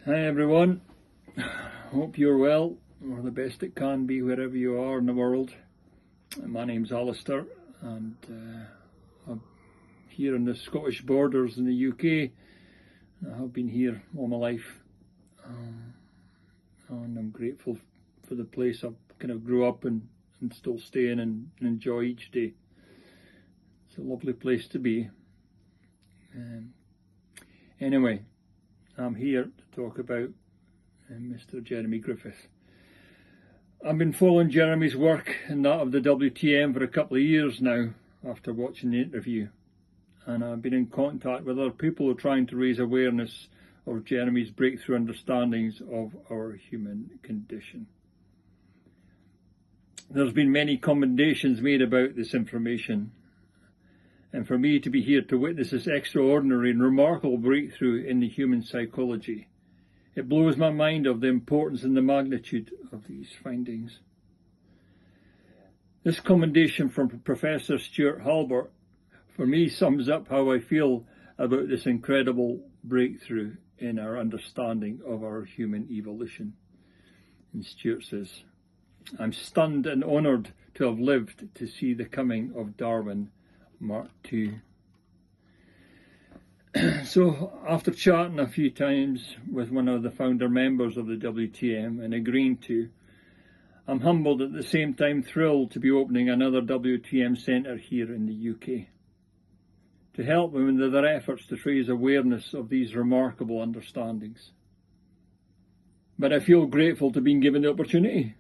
Hi everyone, hope you're well, or the best it can be wherever you are in the world. My name's Alistair, and I'm here on the Scottish borders in the UK. I have been here all my life, and I'm grateful for the place I kind of grew up in and still stay in and enjoy each day. It's a lovely place to be. Anyway, I'm here to talk about Mr. Jeremy Griffith. I've been following Jeremy's work and that of the WTM for a couple of years now after watching the interview, and I've been in contact with other people who are trying to raise awareness of Jeremy's breakthrough understandings of our human condition. There's been many commendations made about this information, and for me to be here to witness this extraordinary and remarkable breakthrough in the human psychology, it blows my mind of the importance and the magnitude of these findings. This commendation from Professor Stuart Halbert for me sums up how I feel about this incredible breakthrough in our understanding of our human evolution. And Stuart says, "I'm stunned and honoured to have lived to see the coming of Darwin Mark II." So after chatting a few times with one of the founder members of the WTM and agreeing to, I'm humbled at the same time thrilled to be opening another WTM centre here in the UK to help them in their efforts to raise awareness of these remarkable understandings. But I feel grateful to being given the opportunity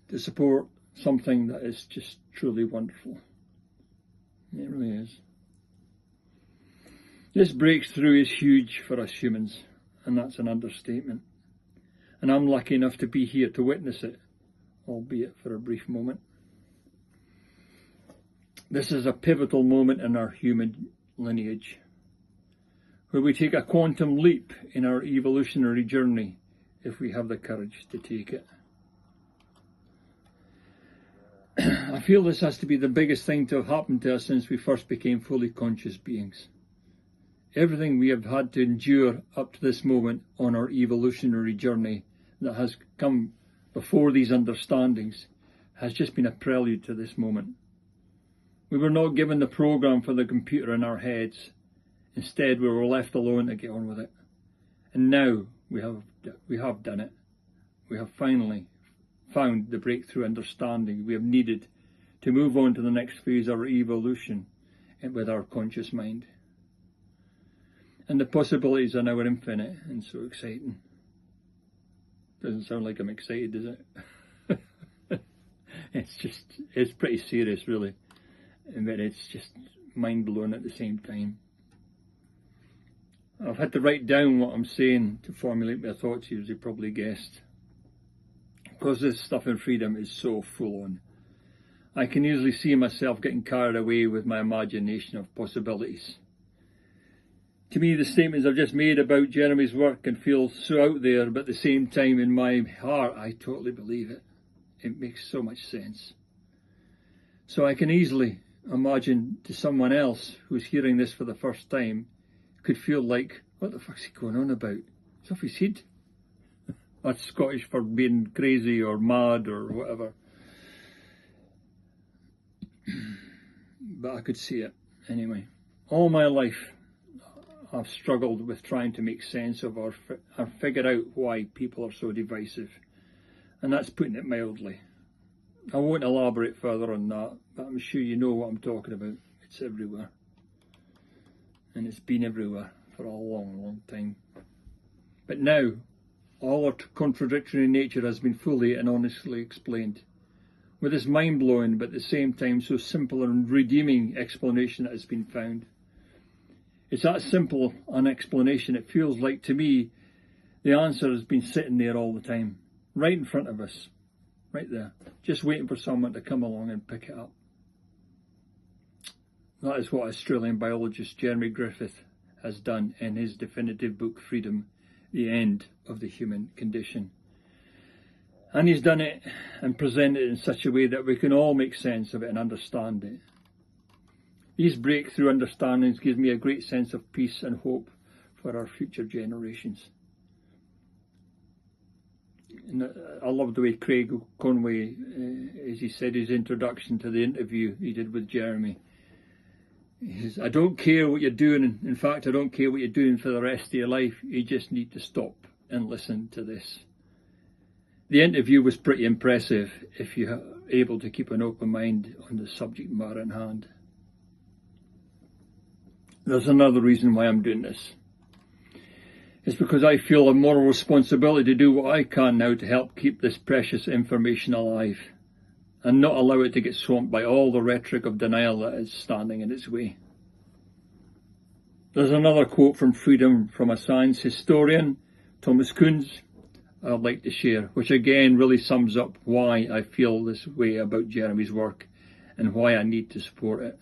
to support something that is just truly wonderful. It really is. This breakthrough is huge for us humans, and that's an understatement. And I'm lucky enough to be here to witness it, albeit for a brief moment. This is a pivotal moment in our human lineage, where we take a quantum leap in our evolutionary journey if we have the courage to take it. I feel this has to be the biggest thing to have happened to us since we first became fully conscious beings. Everything we have had to endure up to this moment on our evolutionary journey that has come before these understandings has just been a prelude to this moment. We were not given the program for the computer in our heads. Instead, we were left alone to get on with it. And now we have done it. We have finally found the breakthrough understanding we have needed to move on to the next phase of our evolution with our conscious mind. And the possibilities are now infinite and so exciting. Doesn't sound like I'm excited, does it? It's pretty serious, really. But it's just mind-blowing at the same time. I've had to write down what I'm saying to formulate my thoughts here, as you probably guessed. Because this stuff in freedom is so full on. I can easily see myself getting carried away with my imagination of possibilities. To me, the statements I've just made about Jeremy's work can feel so out there, but at the same time, in my heart, I totally believe it. It makes so much sense. So I can easily imagine to someone else who's hearing this for the first time, could feel like, what the fuck's he going on about? It's off his head. That's Scottish for being crazy or mad or whatever. But I could see it anyway. All my life, I've struggled with trying to make sense of or figure out why people are so divisive. And that's putting it mildly. I won't elaborate further on that, but I'm sure you know what I'm talking about. It's everywhere. And it's been everywhere for a long, long time. But now, all our contradictory nature has been fully and honestly explained, with this mind-blowing but at the same time so simple and redeeming explanation that has been found. It's that simple an explanation, it feels like to me the answer has been sitting there all the time, right in front of us, right there, just waiting for someone to come along and pick it up. That is what Australian biologist Jeremy Griffith has done in his definitive book Freedom, the End of the Human Condition. And he's done it and presented it in such a way that we can all make sense of it and understand it. These breakthrough understandings give me a great sense of peace and hope for our future generations. And I love the way 𝐀𝐥𝐿 Conway, as he said his introduction to the interview he did with Jeremy. He says, I don't care what you're doing. In fact, I don't care what you're doing for the rest of your life. You just need to stop and listen to this. The interview was pretty impressive if you're able to keep an open mind on the subject matter in hand. There's another reason why I'm doing this. It's because I feel a moral responsibility to do what I can now to help keep this precious information alive and not allow it to get swamped by all the rhetoric of denial that is standing in its way. There's another quote from Freedom from a science historian, Thomas Kuhn's, I'd like to share, which again really sums up why I feel this way about Jeremy's work and why I need to support it.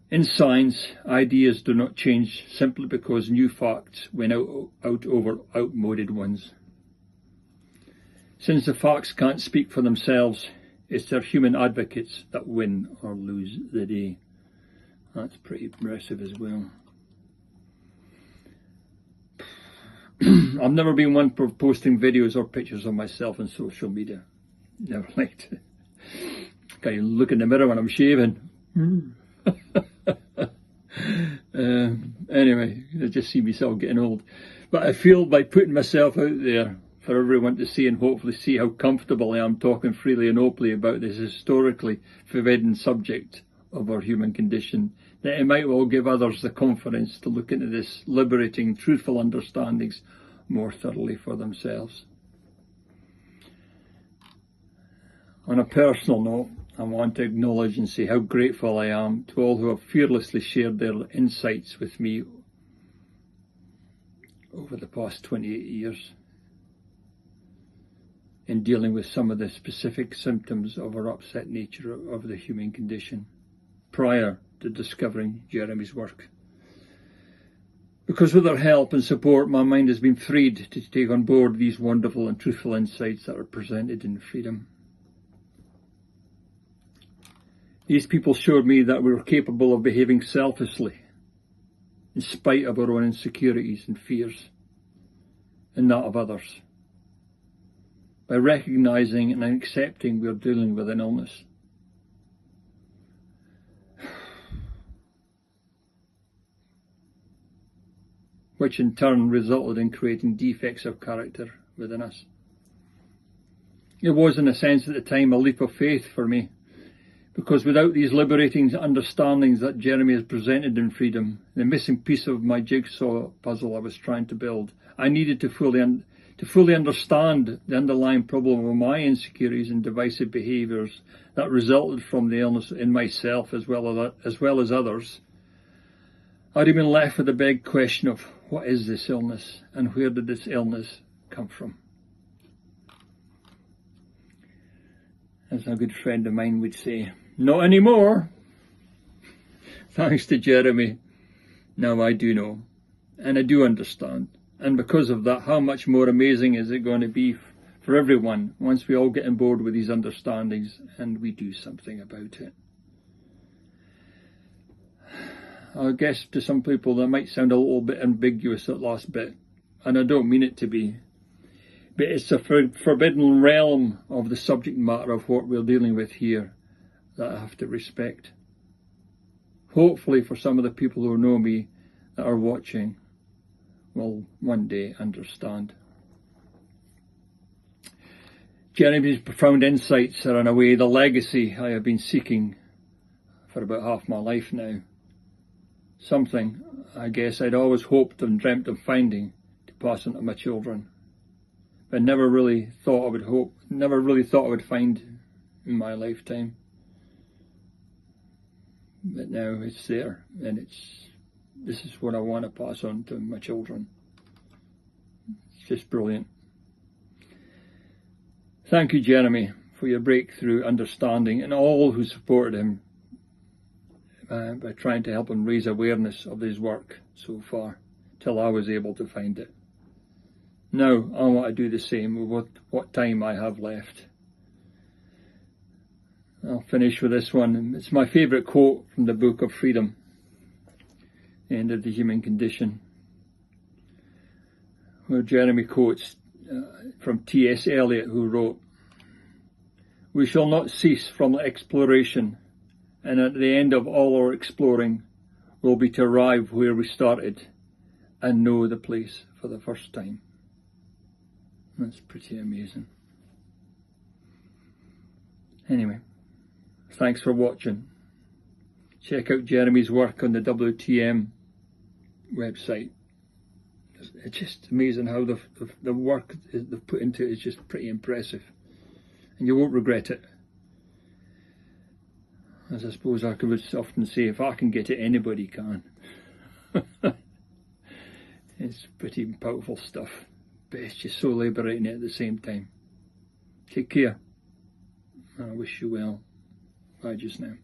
In science, ideas do not change simply because new facts win out over outmoded ones. Since the facts can't speak for themselves, it's their human advocates that win or lose the day. That's pretty impressive as well. I've never been one for posting videos or pictures of myself on social media. Never liked it. Can you look in the mirror when I'm shaving? Anyway, I just see myself getting old. But I feel by putting myself out there for everyone to see and hopefully see how comfortable I am talking freely and openly about this historically forbidden subject of our human condition, that it might well give others the confidence to look into this liberating, truthful understandings more thoroughly for themselves. On a personal note, I want to acknowledge and say how grateful I am to all who have fearlessly shared their insights with me over the past 28 years in dealing with some of the specific symptoms of our upset nature of the human condition prior to discovering Jeremy's work. Because with their help and support, my mind has been freed to take on board these wonderful and truthful insights that are presented in Freedom. These people showed me that we were capable of behaving selflessly, in spite of our own insecurities and fears, and that of others, by recognising and accepting we are dealing with an illness. Which in turn resulted in creating defects of character within us. It was, in a sense at the time, a leap of faith for me, because without these liberating understandings that Jeremy has presented in Freedom, the missing piece of my jigsaw puzzle I was trying to build, I needed to fully understand the underlying problem of my insecurities and divisive behaviours that resulted from the illness in myself as well as others. I'd have been left with the big question of what is this illness and where did this illness come from? As a good friend of mine would say, not anymore. Thanks to Jeremy, now I do know, and I do understand. And because of that, how much more amazing is it going to be for everyone once we all get on board with these understandings and we do something about it. I guess to some people that might sound a little bit ambiguous, that last bit, and I don't mean it to be, but it's a forbidden realm of the subject matter of what we're dealing with here that I have to respect. Hopefully for some of the people who know me that are watching will one day understand. Jeremy's profound insights are in a way the legacy I have been seeking for about half my life now. Something I guess I'd always hoped and dreamt of finding to pass on to my children, but never really thought I would find in my lifetime. But now it's there, and this is what I want to pass on to my children. It's just brilliant. Thank you, Jeremy, for your breakthrough understanding and all who supported him by trying to help him raise awareness of his work so far, till I was able to find it. Now I want to do the same with what time I have left. I'll finish with this one. It's my favourite quote from the book of Freedom, End of the Human Condition, where Jeremy quotes from T.S. Eliot, who wrote, "We shall not cease from exploration, and at the end of all our exploring will be to arrive where we started and know the place for the first time." That's pretty amazing. Anyway, thanks for watching. Check out Jeremy's work on the WTM website. It's just amazing how the work they've put into it is just pretty impressive, and you won't regret it. As I suppose I could often say, if I can get it, anybody can. It's pretty powerful stuff, but it's just so liberating at the same time. Take care. I wish you well. Bye just now.